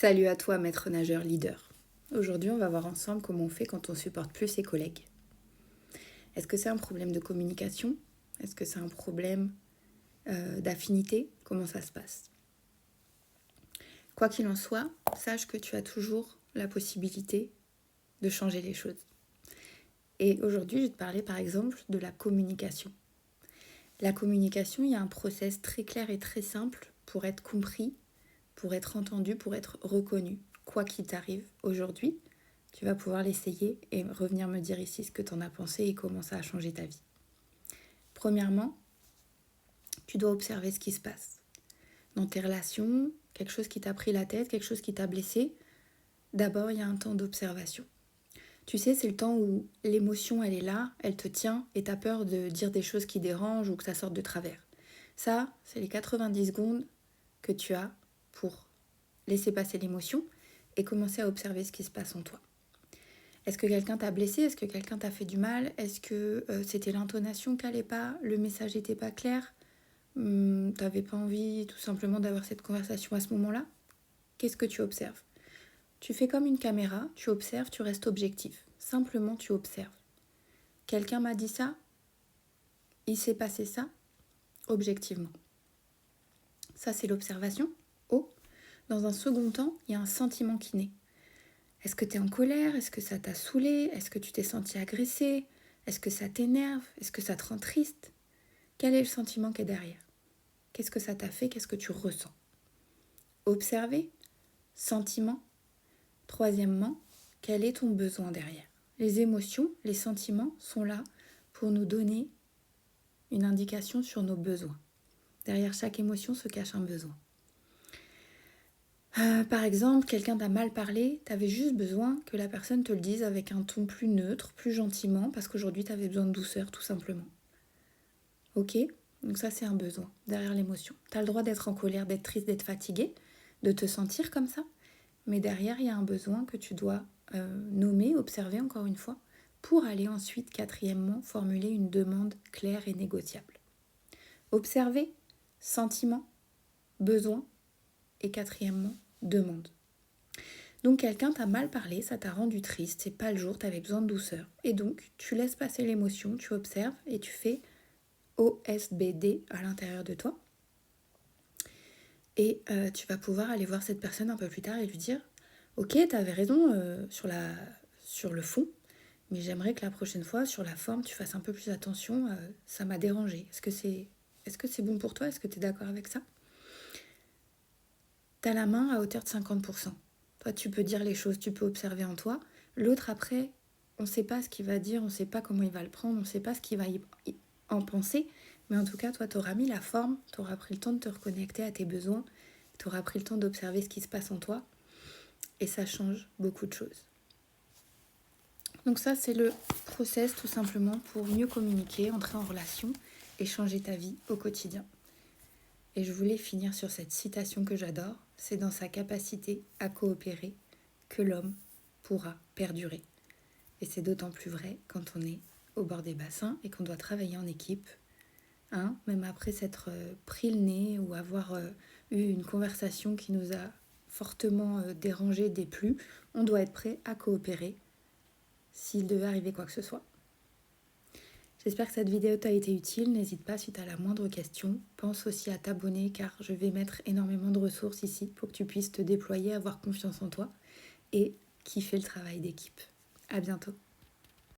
Salut à toi, maître nageur leader. Aujourd'hui, on va voir ensemble comment on fait quand on supporte plus ses collègues. Est-ce que c'est un problème de communication? Est-ce que c'est un problème d'affinité? Comment ça se passe? Quoi qu'il en soit, sache que tu as toujours la possibilité de changer les choses. Et aujourd'hui, je vais te parler par exemple de la communication. La communication, il y a un process très clair et très simple pour être compris, pour être entendu, pour être reconnu. Quoi qu'il t'arrive aujourd'hui, tu vas pouvoir l'essayer et revenir me dire ici ce que tu en as pensé et comment ça a changé ta vie. Premièrement, tu dois observer ce qui se passe. Dans tes relations, quelque chose qui t'a pris la tête, quelque chose qui t'a blessé, d'abord, il y a un temps d'observation. Tu sais, c'est le temps où l'émotion, elle est là, elle te tient et t'as peur de dire des choses qui dérangent ou que ça sorte de travers. Ça, c'est les 90 secondes que tu as pour laisser passer l'émotion et commencer à observer ce qui se passe en toi. Est-ce que quelqu'un t'a blessé? Est-ce que quelqu'un t'a fait du mal? Est-ce que c'était l'intonation qui n'allait pas? Le message n'était pas clair? T'avais pas envie tout simplement d'avoir cette conversation à ce moment-là? Qu'est-ce que tu observes? Tu fais comme une caméra, tu observes, tu restes objectif. Simplement, tu observes. Quelqu'un m'a dit ça? Il s'est passé ça? Objectivement. Ça, c'est l'observation. Oh, dans un second temps, il y a un sentiment qui naît. Est-ce que tu es en colère? Est-ce que ça t'a saoulé? Est-ce que tu t'es senti agressé? Est-ce que ça t'énerve? Est-ce que ça te rend triste? Quel est le sentiment qui est derrière? Qu'est-ce que ça t'a fait? Qu'est-ce que tu ressens? Observer, sentiment. Troisièmement, quel est ton besoin derrière? Les émotions, les sentiments sont là pour nous donner une indication sur nos besoins. Derrière chaque émotion se cache un besoin. Par exemple, quelqu'un t'a mal parlé, t'avais juste besoin que la personne te le dise avec un ton plus neutre, plus gentiment, parce qu'aujourd'hui t'avais besoin de douceur tout simplement. Ok? Donc ça c'est un besoin, derrière l'émotion. T'as le droit d'être en colère, d'être triste, d'être fatigué, de te sentir comme ça, mais derrière il y a un besoin que tu dois nommer, observer encore une fois, pour aller ensuite, quatrièmement, formuler une demande claire et négociable. Observer, sentiment, besoin, et quatrièmement, demande. Donc quelqu'un t'a mal parlé, ça t'a rendu triste, c'est pas le jour, t'avais besoin de douceur. Et donc tu laisses passer l'émotion, tu observes et tu fais OSBD à l'intérieur de toi. Et tu vas pouvoir aller voir cette personne un peu plus tard et lui dire « Ok, t'avais raison sur le fond, mais j'aimerais que la prochaine fois, sur la forme, tu fasses un peu plus attention, ça m'a dérangé. Est-ce que c'est bon pour toi? Est-ce que tu es d'accord avec ça ?» T'as la main à hauteur de 50%. Toi, tu peux dire les choses, tu peux observer en toi. L'autre, après, on ne sait pas ce qu'il va dire, on ne sait pas comment il va le prendre, on ne sait pas ce qu'il va en penser. Mais en tout cas, toi, tu auras mis la forme, tu auras pris le temps de te reconnecter à tes besoins, tu auras pris le temps d'observer ce qui se passe en toi. Et ça change beaucoup de choses. Donc ça, c'est le process tout simplement pour mieux communiquer, entrer en relation et changer ta vie au quotidien. Et je voulais finir sur cette citation que j'adore. C'est dans sa capacité à coopérer que l'homme pourra perdurer. Et c'est d'autant plus vrai quand on est au bord des bassins et qu'on doit travailler en équipe. Même après s'être pris le nez ou avoir eu une conversation qui nous a fortement dérangé, déplu, on doit être prêt à coopérer s'il devait arriver quoi que ce soit. J'espère que cette vidéo t'a été utile. N'hésite pas si tu as la moindre question. Pense aussi à t'abonner car je vais mettre énormément de ressources ici pour que tu puisses te déployer, avoir confiance en toi et kiffer le travail d'équipe. À bientôt.